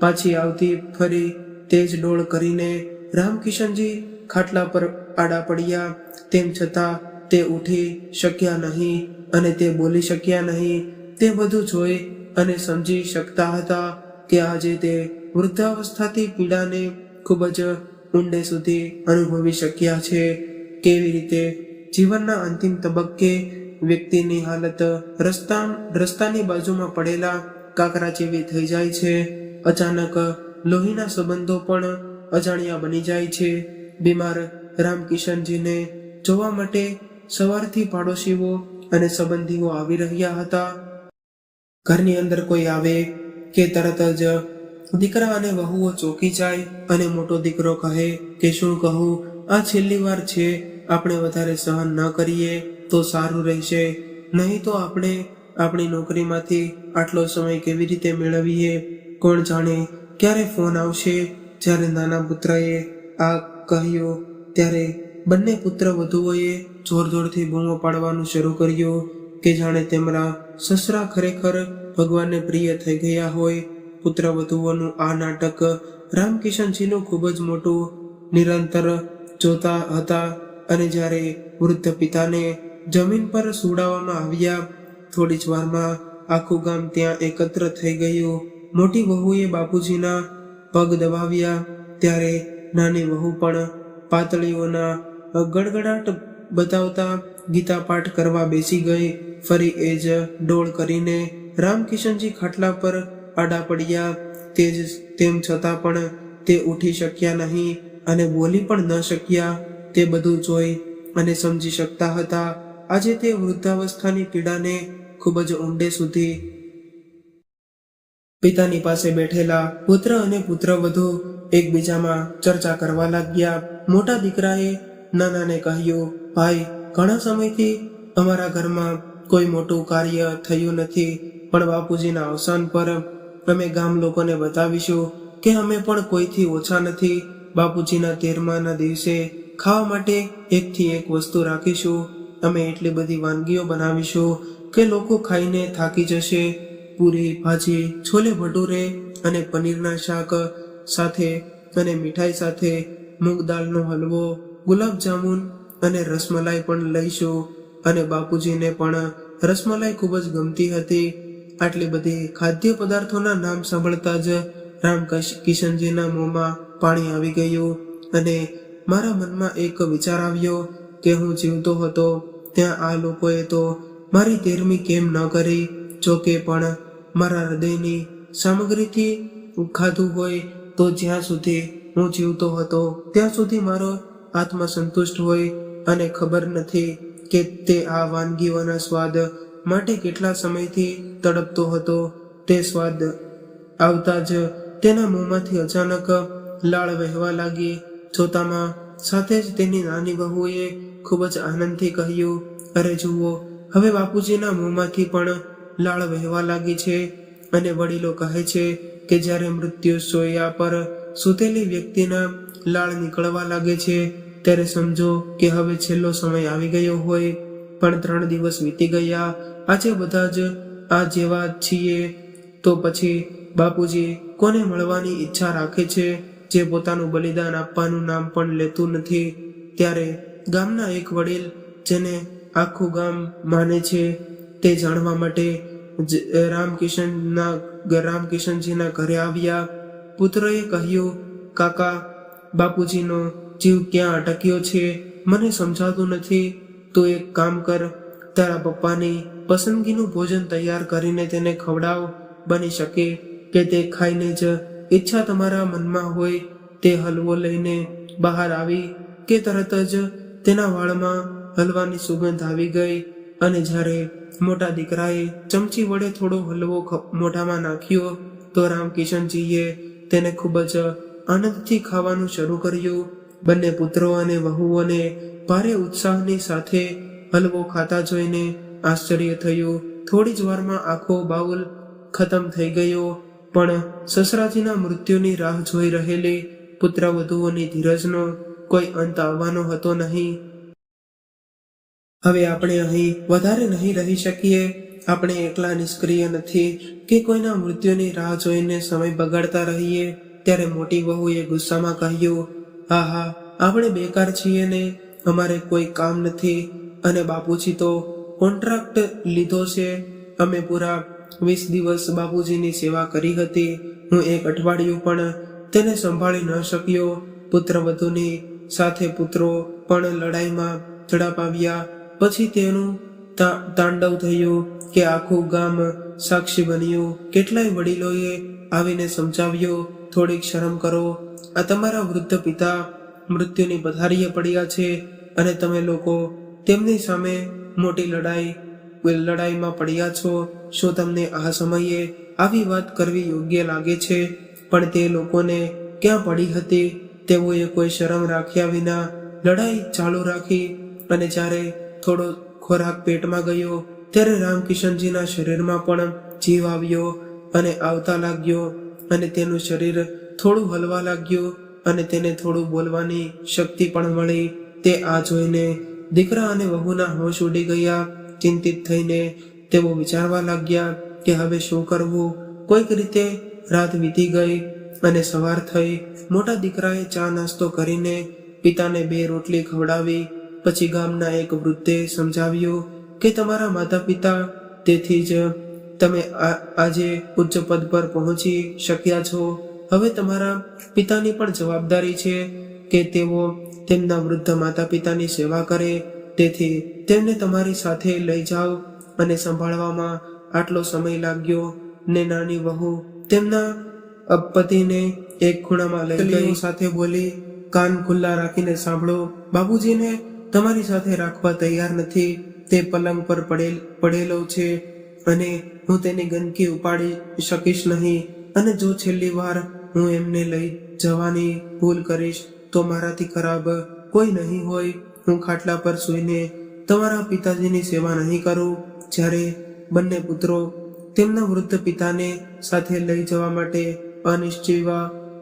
પાછી આવતી ફરી તે જ ડોળ કરીને રામકિશનજી ખાટલા પર આડા પડ્યા. તેમ છતાં તે ઉઠી શક્યા નહીં અને તે બોલી શક્યા નહીં. તે બધું જોઈ અને સમજી શકતા હતા કે આજે તે વૃદ્ધાવસ્થાથી પીડાને ખૂબ જ ઊંડે સુધી અનુભવી શક્યા છે. કેવી રીતે જીવનના અંતિમ તબક્કે વ્યક્તિની હાલત રસ્તાની બાજુમાં પડેલા કાંકરા જેવી થઈ જાય છે. અચાનક લોહીના સંબંધો પણ અજાણ્યા બની જાય છે. બીમાર રામકિશનજીને જોવા માટે સવારથી પાડોશીઓ અને સંબંધીઓ આવી રહ્યા હતા. ઘરની અંદર કોઈ આવે કે તરત જ દીકરા અને વહુઓ ચોંકી જાય અને મોટો દીકરો કહે કે શું કહું, આ છેલ્લી વાર છે, આપણે વધારે સહન ન કરીએ તો સારું રહેશે, નહીં તો આપણે આપણી નોકરીમાંથી આટલો સમય કેવી રીતે મેળવીએ, કોણ જાણે ક્યારે ફોન આવશે. જ્યારે નાના પુત્રએ આ કહ્યું ત્યારે બંને પુત્ર વધુઓએ જોર જોરથી બૂમો પાડવાનું શરૂ કર્યું કે જાણે તેમના સસરા ખરેખર ભગવાનને પ્રિય થઈ ગયા હોય. પુત્ર વધુઓનું આ નાટક રામકિશનજીનું ખૂબ જ મોટું નિરંતર જોતા હતા. અને જ્યારે વૃદ્ધ પિતાને જમીન પર સુવડાવવામાં આવ્યા, થોડી જ વારમાં આખું ગામ ત્યાં એકત્ર થઈ ગયું. મોટી વહુએ બાપુજીના પગ દબાવ્યા ત્યારે નાની વહુ પણ પાતળીઓના ગડગડાટ બતાવતા ગીતા પાઠ કરવા બેસી ગઈ. ફરી એ જ ડોળ કરીને રામકિશનજી ખાટલા પર આડા પડ્યા. તેમ છતાં પણ તે ઉઠી શક્યા નહીં અને બોલી પણ ન શક્યા. તે બધું જોઈ અને સમજી શકતા હતા. આજે તે વૃદ્ધાવસ્થાની પીડાને ખૂબ જ ઊંડે સુધી પિતાની પાસે બેઠેલા પુત્ર અને પુત્રવધુ એકબીજામાં ચર્ચા કરવા લાગ્યા. મોટા દીકરાએ નાનાને કહ્યું, ભાઈ, ઘણા સમયથી અમારા ઘરમાં કોઈ મોટું કાર્ય થયું નથી, પણ બાપુજીના અવસાન પર અમે ગામ લોકોને બતાવીશું કે અમે પણ કોઈથી ઓછા નથી. બાપુજીના 13મા દિવસે ખાવા માટે એકથી એક વસ્તુ રાખીશું. અમે એટલી બધી વાનગીઓ બનાવીશું કે લોકો ખાઈને થાકી જશે. પૂરી, ભાજી, છોલે ભટુરે અને પનીરના શાક સાથે અને મીઠાઈ સાથે મૂંગ દાળનો હલવો, ગુલાબજામુન અને રસમલાઈ પણ લઈશું. અને બાપુજીને પણ રસમલાઈ ખૂબ જ ગમતી હતી. આટલી બધી ખાદ્ય પદાર્થોના નામ સાંભળતા જ રામકિશનજીના મોંમાં પાણી આવી ગયું અને મારા મનમાં એક વિચાર આવ્યો કે હું જીવતો હતો ત્યાં આ લોકોએ તો મારી 13મી કેમ ન કરી. જોકે પણ મારા હૃદયની સામગ્રીથી ખાધું હોય તો જ્યાં સુધી હું જીવતો હતો ત્યાં સુધી મારો આત્મા સંતુષ્ટ હોય. અને ખબર નથી કે તે આ વાનગીઓના સ્વાદ માટે કેટલા સમયથી તડપતો હતો. તે સ્વાદ આવતા જ તેના મોંમાંથી અચાનક લાળ વહેવા લાગી. જોતામાં સાથે જ તેની નાની વહુએ ખૂબ જ આનંદથી કહ્યું, અરે જુઓ, હવે બાપુજીના મોંમાંથી પણ લાળ વહેવા લાગી છે. અને વડીલો કહે છે કે જ્યારે મૃત્યુ શોયા પર સૂતેલી વ્યક્તિના લાળ નીકળવા લાગે છે ત્યારે સમજો કે હવે છેલ્લો સમય આવી ગયો હોય. પણ 3 દિવસ વીતી ગયા. આજે બધા જ આ જેવા છીએ તો પછી બાપુજી કોને મળવાની ઈચ્છા રાખે છે જે પોતાનું બલિદાન આપવાનું નામ પણ લેતું નથી. ત્યારે ગામના એક વડીલ, જેને આખું ગામ માને છે, તે જાણવા માટે રામકિશનજીના ઘરે આવ્યા. પુત્રએ કહ્યું, કાકા, બાપુજીનો જીવ ક્યાં અટક્યો છે, મને સમજાતું નથી. તું એક કામ કર, તારા પપ્પાની પસંદગીનું ભોજન તૈયાર કરીને તેને ખવડાવ. બની શકે કે તે ખાઈને જ ઈચ્છા તમારા મનમાં હોય તે હલવો લઈને બહાર આવી કે તરત જ તેના વાળમાં હલવાની સુગંધ આવી ગઈ. અને જ્યારે મોટા દીકરાએ ચમચી વડે થોડો હલવો મોઢામાં નાખ્યો તો રામકિશનજીએ તેને ખૂબ જ આનંદથી ખાવાનું શરૂ કર્યું. બંને પુત્રો અને વહુઓને ભારે ઉત્સાહની સાથે હલવો ખાતા જોઈને આશ્ચર્ય થયું. થોડી જ વારમાં આખો બાઉલ ખતમ થઈ ગયો. પણ સસરાજીના મૃત્યુની રાહ જોઈ રહેલી પુત્રવધુઓની ધીરજનો કોઈ અંત આવવાનો હતો નહીં. હવે આપણે અહીં વધારે નહીં રહી શકીએ. આપણે એકલા નિષ્ક્રિય નથી કે કોઈના મૃત્યુની રાહ જોઈને સમય બગાડતા રહીએ. ત્યારે મોટી વહુએ ગુસ્સામાં કહ્યું, હા હા, આપણે બેકાર છીએ ને, અમારે કોઈ કામ નથી. અને બાપુજી તો કોન્ટ્રાક્ટ લીધો છે. અમે પૂરા 20 દિવસ બાપુજીની સેવા કરી હતી. હું 1 અઠવાડિયું પણ તેને સંભાળી ન શક્યો. પુત્રવધુની સાથે પુત્રો પણ લડાઈમાં ઝડપાવ્યા. પછી તેનું તાંડવ થયું કે આખું ગામ સાક્ષી બન્યું. કેટલાય વડીલોએ આવીને સમજાવ્યો, થોડીક શરમ કરો, આ તમારા વૃદ્ધ પિતા મૃત્યુની પથારીએ પડ્યા છે અને તમે લોકો તેમની સામે મોટી લડાઈમાં પડ્યા છો. શું તમને આ સમયે આવી વાત કરવી યોગ્ય લાગે છે? પણ તે લોકોને ક્યાં પડી હતી? તેઓએ કોઈ શરમ રાખ્યા વિના લડાઈ ચાલુ રાખી અને જ્યારે થોડો ખોરાક પેટમાં ગયો ત્યારે રામકિશનજીના શરીરમાં પણ જીવ આવ્યો અને આવતા લાગ્યો અને તેનું શરીર થોડું હલવા લાગ્યું અને તેને થોડું બોલવાની શક્તિ પણ મળી. તે આ જોઈને દીકરા અને વહુના હોશ ઉડી ગયા. ચિંતિત થઈને તેઓ વિચારવા લાગ્યા કે હવે શું કરવું. કોઈક રીતે રાત વીતી ગઈ અને સવાર થઈ. મોટા દીકરાએ ચા નાસ્તો કરીને પિતાને 2 રોટલી ખવડાવી. પછી ગામના એક વૃદ્ધે સમજાવ્યું કે તમારા માતા પિતા, તેથી જ તમે આજે ઉચ્ચ પદ પર પહોંચી શક્યા છો. હવે તમારા પિતાની પણ જવાબદારી છે કે તેઓ તેમના વૃદ્ધ માતા પિતાની સેવા કરે. તેથી તેમને તમારી સાથે લઈ જાઓ. અને સંભાળવામાં આટલો સમય લાગ્યો ને નાની વહુ તેમના પતિને એક ખૂણામાં લઈ ગઈ સાથે બોલી, કાન ખુલ્લા રાખીને સાંભળો, બાબુજીને તમારી સાથે રાખવા તૈયાર નથી. તે પલંગ પર પડેલો છે અને હું તેની ગંદકી ઉપાડી શકીશ નહીં. અને જો છેલ્લી વાર હું એમને લઈ જવાની ભૂલ કરીશ તો મારાથી ખરાબ કોઈ નહીં હોય. હું ખાટલા પર સૂઈને તમારા પિતાજીની સેવા નહીં કરું. જ્યારે બંને પુત્રો તેમના વૃદ્ધ પિતાને સાથે લઈ જવા માટે અનિશ્ચિત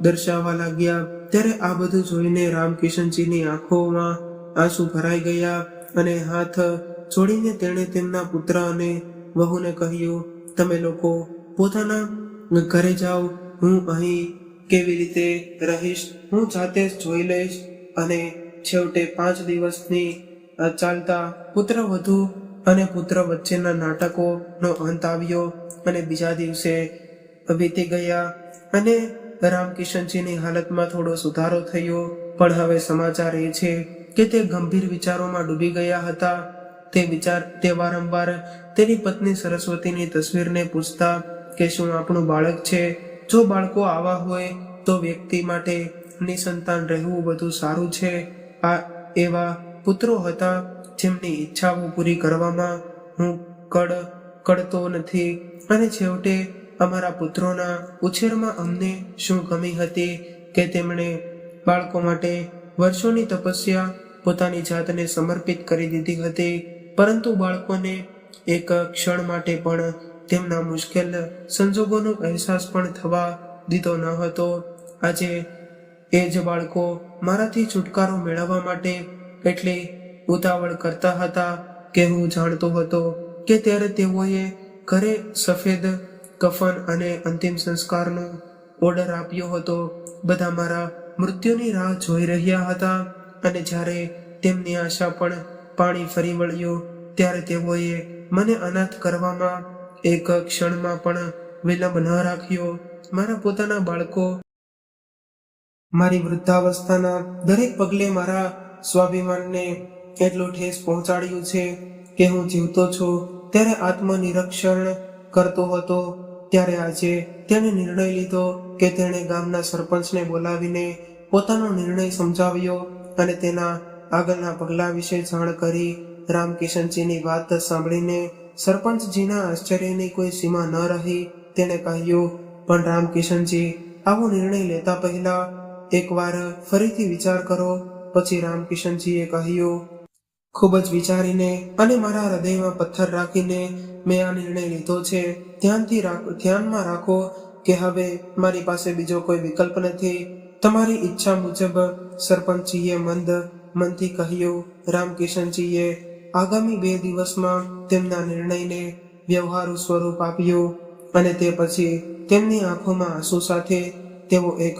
દર્શાવવા લાગ્યા ત્યારે આ બધું જોઈને રામકિશનજીની આંખોમાં આંસુ ભરાઈ ગયા અને હાથ જોડીને તેણે તેમના પુત્ર અને વહુને કહ્યું, તમે લોકો પોતાના ઘરે જાઓ. હું અહીં કેવી રીતે રહીશ હું જાતે જ જોઈ લઈશ. અને છેવટે 5 દિવસની ચાલતા પુત્ર વધુ અને પુત્ર વચ્ચેના નાટકોનો અંત આવ્યો અને બીજા દિવસે વીતી ગયા અને રામકિશનજીની હાલતમાં થોડો સુધારો થયો. પણ હવે સમાચાર એ છે કે તે ગંભીર વિચારોમાં ડૂબી ગયા હતા. તે વારંવાર તેની પત્ની સરસ્વતીની તસવીરને પૂછતા કે શું આપણું બાળક છે? જો બાળકો આવા હોય તો વ્યક્તિ માટે નિસંતાન રહેવું વધુ સારું છે. આ એવા પુત્રો હતા જેમની ઈચ્છાઓ પૂરી કરવામાં હું કડતો નથી. અને છેવટે અમારા પુત્રોના ઉછેરમાં અમને શું કમી હતી કે તેમણે બાળકો માટે વર્ષોની તપસ્યા પોતાની જાતને સમર્પિત કરી દીધી હતી, પરંતુ બાળકોને એક ક્ષણ માટે પણ તેમના મુશ્કેલ સંજોગોનો અહેસાસ પણ થવા દીધો ન હતો. આજે એ જ બાળકો મારાથી છુટકારો મેળવવા માટે એટલી ઉતાવળ કરતા હતા કે હું જાણતો હતો કે ત્યારે તેઓએ ઘરે સફેદ કફન અને અંતિમ સંસ્કારનો ઓર્ડર આપ્યો હતો. બધા મારા મૃત્યુની રાહ જોઈ રહ્યા હતા અને જ્યારે તેમની આશા પણ પાણી ફરી વળ્યું ત્યારે તેઓએ મને અનાથ કરવામાં એક ક્ષણમાં પણ વિલંબ ન રાખ્યો. મારા પોતાના બાળકો મારી વૃદ્ધાવસ્થાના દરેક પગલે મારા સ્વાભિમાનને એટલું ઠેસ પહોંચાડ્યું છે કે હું જીવતો છું ત્યારે આત્મનિરીક્ષણ કરતો હતો. ત્યારે આજે તેણે નિર્ણય લીધો કે તેણે ગામના સરપંચને બોલાવીને પોતાનો નિર્ણય સમજાવ્યો અને તેના આગળના પગલા વિશે જાણ કરી. રામકિશનજીની વાત સાંભળીને સરપંચજીના આશ્ચર્યની કોઈ સીમા ન રહી. તેણે કહ્યું, પણ રામકિશનજી, આવો નિર્ણય લેતા પહેલા એકવાર ફરીથી વિચાર કરો. પછી રામકિશનજીએ કહ્યું, ખૂબ જ વિચારીને અને મારા હૃદયમાં પથ્થર રાખીને મેં આ નિર્ણય લીધો છે. ધ્યાનમાં રાખો કે હવે મારી પાસે બીજો કોઈ વિકલ્પ નથી. તમારી ઈચ્છા મુજબ, સરપંચજીએ મંદ મનથી કહ્યું. રામકિશનજીએ આગામી 2 દિવસમાં તેમના નિર્ણયને વ્યવહારુ સ્વરૂપ આપ્યું અને તે પછી તેમની આંખોમાં આંસુ સાથે તેઓ એક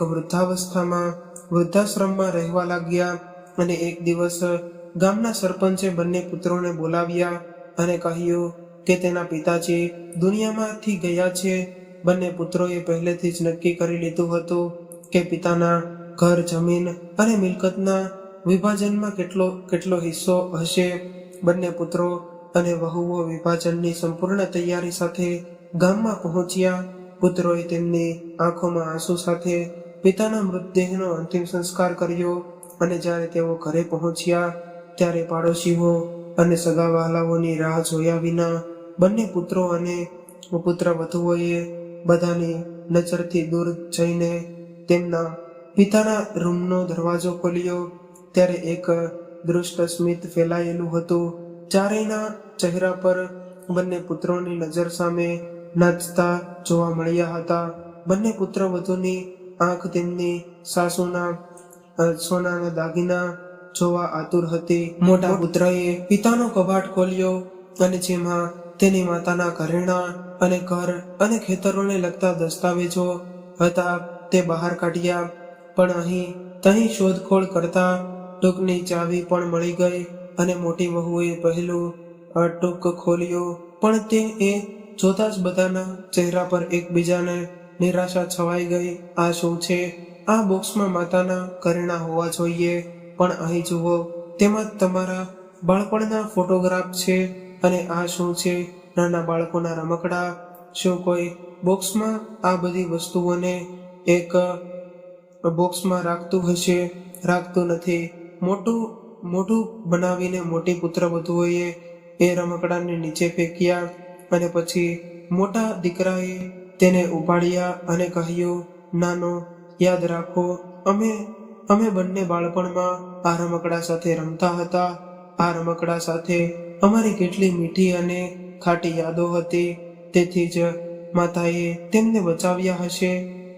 વૃદ્ધાશ્રમમાં રહેવા લાગ્યા. અને એક દિવસ ગામના સરપંચે બંને પુત્રોને બોલાવ્યા અને કહ્યું કે તેના પિતાજી દુનિયામાંથી ગયા છે. બંને પુત્રોએ પહેલેથી જ નક્કી કરી લીધું હતું કે પિતાના ઘર, જમીન અને મિલકતના વિભાજનમાં કેટલો હિસ્સો હશે. બંને પુત્રો અને વહુઓ વિભાજનની સંપૂર્ણ તૈયારી સાથે ગામમાં પહોંચ્યા. પુત્રોએ તેમની આંખોમાં આંસુ સાથે પિતાના મૃતદેહનો અંતિમ સંસ્કાર કર્યો અને જ્યારે તેઓ ઘરે પહોંચ્યા ત્યારે પાડોશીઓ અને સગા વહાલાઓની રાહ જોયા વિના બંને પુત્રો અને પુત્ર વધુઓએ બધાની નજરથી દૂર જઈને તેમના પિતાના રૂમનો દરવાજો ખોલ્યો ત્યારે એક દૃષ્ટ સ્મિત ફેલાયેલું હતું. ચારેયના ચહેરા પર બંને પુત્રોની નજર સામે નાચતા જોવા મળ્યા હતા. બંને પુત્ર વધુની આંખ તેમની સાસુના સોનાના દાગીના જોવા આતુર હતી. મોટા પુત્રએ પિતાનો કબાટ ખોલ્યો અને જેમાં તેની માતાના ઘરેણાં અને ઘર અને ખેતરોને લગતા દસ્તાવેજો હતા તે બહાર કાઢ્યા. પણ અહીં શોધખોળ કરતા ટૂંકની ચાવી પણ મળી ગઈ અને મોટી વહુએ પહેલું ટૂંક ખોલ્યું. પણ તે એ જોતા જ બધાના ચહેરા પર એકબીજાને નિરાશા છવાઈ ગઈ. આ શું છે? આ બોક્સમાં માતાના ઘરેણાં હોવા જોઈએ, પણ અહીં જુઓ, તેમાં તમારા બાળપણના ફોટોગ્રાફ છે. અને આ શું છે? નાના બાળકોના રમકડા. શું કોઈ બોક્સમાં આ બધી વસ્તુઓને એક બોક્સમાં રાખતું હશે? રાખતું નથી. મોટું બનાવીને મોટી પુત્ર વધુઓએ એ રમકડાને નીચે ફેંક્યા અને પછી મોટા દીકરાએ તેને ઉપાડ્યા અને કહ્યું, નાનો, યાદ રાખો, અમે બંને બાળપણમાં આ રમકડા સાથે રમતા હતા. આ રમકડા સાથે અમારી કેટલી મીઠી અને ખાટી યાદો હતી. તેથી જ માતાએ તેમને બચાવ્યા હશે.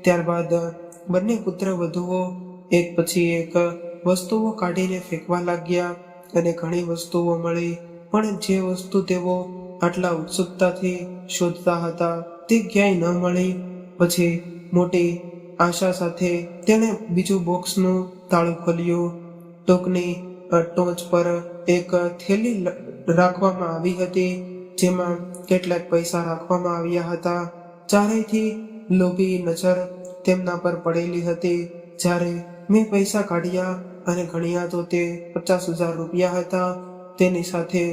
ત્યારબાદ બંને પુત્ર વધુઓ એક પછી એક વસ્તુઓ કાઢીને ફેંકવા લાગ્યા અને ઘણી વસ્તુઓ મળી. પણ જે વસ્તુ તેઓ આટલા ઉત્સુકતાથી શોધતા હતા તે ક્યાંય ન મળી. પછી મોટી આશા સાથે તેણે બીજું બોક્સનું તાળું ખોલ્યું. ટોકની ટોચ પર એક થેલી રાખવામાં આવી હતી જેમાં કેટલાક પૈસા રાખવામાં આવ્યા હતા. ચારેયથી લોભી નજર તેમના પર પડેલી હતી. જ્યારે મેં પૈસા કાઢ્યા અને ગણ્યા તો તે 50,000 રૂપિયા હતા. તેની સાથે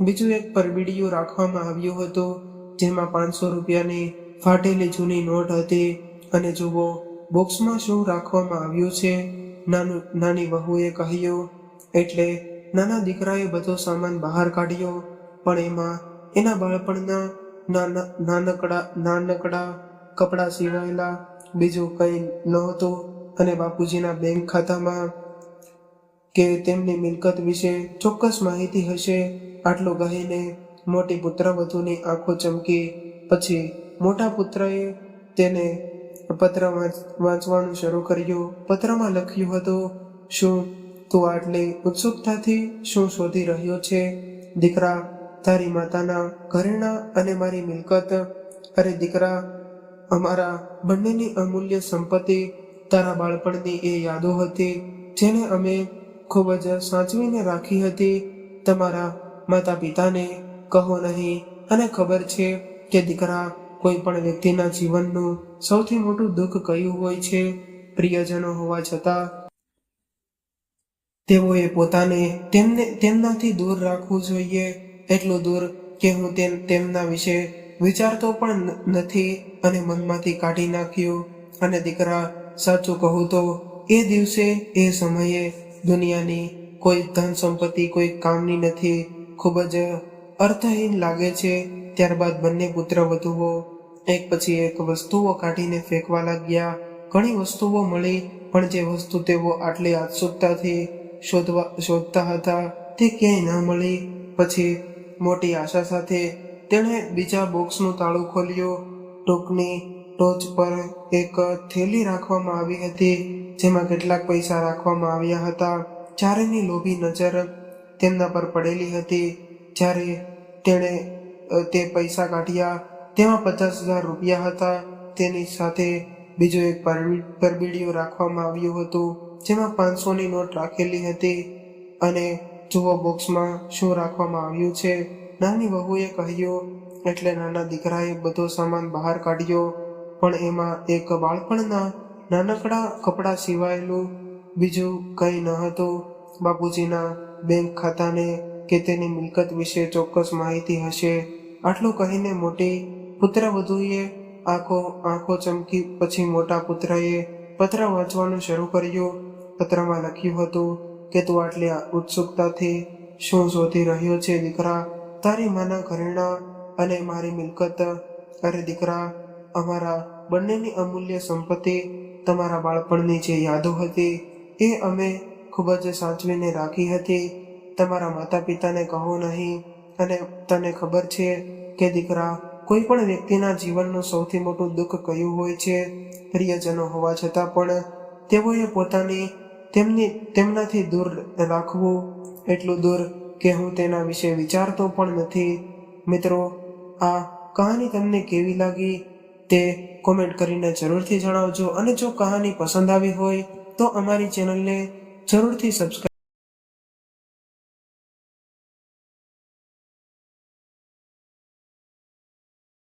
બીજું એક પરબીડિયું રાખવામાં આવ્યું હતું જેમાં 500 રૂપિયાની ફાટેલી જૂની નોટ હતી. અને જુઓ, બોક્સમાં શું રાખવામાં આવ્યું છે? નાની વહુએ કહ્યું. એટલે નાના દીકરાએ બધો સામાન બહાર કાઢ્યો, પણ એમાં એના બાળપણના નાનકડા કપડાં સિવાયેલા બીજું કંઈ નહોતું. અને બાપુજીના બેંક ખાતામાં કે તેમની મિલકત વિશે ચોક્કસ માહિતી હશે. આટલું કહીને મોટી પુત્રવધુની આંખો ચમકી. પછી મોટા પુત્રએ તેને પત્ર વાંચવાનું શરૂ કર્યું. પત્રમાં લખ્યું હતું, શું તું આટલી ઉત્સુકતાથી શું શોધી રહ્યો છે? દીકરા, તારી માતાના ઘરેણાં અને મારી મિલકત. અરે દીકરા, અમારા બંનેની અમૂલ્ય સંપત્તિ તારા બાળપણની એ યાદો હતી જેને અમે ખૂબ જ સાચવીને રાખી હતી. તમારા માતા પિતાને કહો નહીં. અને ખબર છે કે દીકરા, કોઈ પણ વ્યક્તિના જીવનનું સૌથી મોટું દુઃખ કયું હોય છે? પ્રિયજનો હોવા છતાં તેઓએ પોતાને તેમનાથી દૂર રાખવું જોઈએ. એટલું દૂર કે હું તેમના વિશે વિચારતો પણ નથી અને મનમાંથી કાઢી નાખ્યું. અને દીકરા, સાચું કહું તો એ દિવસે એ સમયે દુનિયાની કોઈ ધન સંપત્તિ કોઈ કામની નથી. ખૂબ જ અર્થહીન લાગે છે. ત્યારબાદ બંને પુત્ર વધુઓ એક પછી એક વસ્તુઓ કાઢીને ફેંકવા લાગ્યા. ઘણી વસ્તુઓ મળી, પણ જે વસ્તુ તેઓ આટલી ઉત્સુકતાથી શોધતા હતા તે ક્યાંય ન મળી. પછી મોટી આશા સાથે તેણે બીજા બોક્સનું તાળું ખોલ્યું. ટોકની ટોચ પર એક થેલી રાખવામાં આવી હતી જેમાં કેટલાક પૈસા રાખવામાં આવ્યા હતા. ચારેયની લોભી નજર તેમના પર પડેલી હતી. જ્યારે તેણે તે પૈસા કાઢ્યા તેમાં 50,000 રૂપિયા હતા. તેની સાથે બીજું એક પરબીડિયું રાખવામાં આવ્યું હતું જેમાં 500ની નોટ રાખેલી હતી. અને જુઓ, બોક્સમાં શું રાખવામાં આવ્યું છે? નાની વહુએ કહ્યું. એટલે નાના દીકરાએ બધો સામાન બહાર કાઢ્યો, પણ એમાં એક બાળપણના નાનકડા કપડાં સિવાયેલું બીજું કંઈ ન હતું. બાપુજીના બેંક ખાતાને કે તેની મિલકત વિશે ચોક્કસ માહિતી હશે. આટલું કહીને મોટી પુત્રવધૂએ આંખો ચમકી. પછી મોટા પુત્રએ પત્ર વાંચવાનું શરૂ કર્યું. પત્રમાં લખ્યું હતું કે તું આટલી ઉત્સુકતાથી શું શોધી રહ્યો છે દીકરા? તારી માના ઘરેણાં અને મારી મિલકત. અરે દીકરા, અમારા બંનેની અમૂલ્ય સંપત્તિ, તમારા બાળપણની જે યાદો હતી એ અમે ખૂબ જ સાચવીને રાખી હતી. તમારા માતા પિતાને કહો નહીં. અને તને ખબર છે કે દીકરા, કોઈ પણ વ્યક્તિના જીવનનું સૌથી મોટું દુઃખ કયું હોય છે? પ્રિયજનો હોવા છતાં પણ તેઓએ તેમનાથી દૂર રાખવું, એટલું દૂર કે હું તેના વિશે વિચારતો પણ નથી. મિત્રો, આ કહાની તમને કેવી લાગી તે કોમેન્ટ કરીને જરૂરથી જણાવજો. અને જો કહાની પસંદ આવી હોય તો અમારી ચેનલને જરૂરથી સબસ્ક્રાઈબ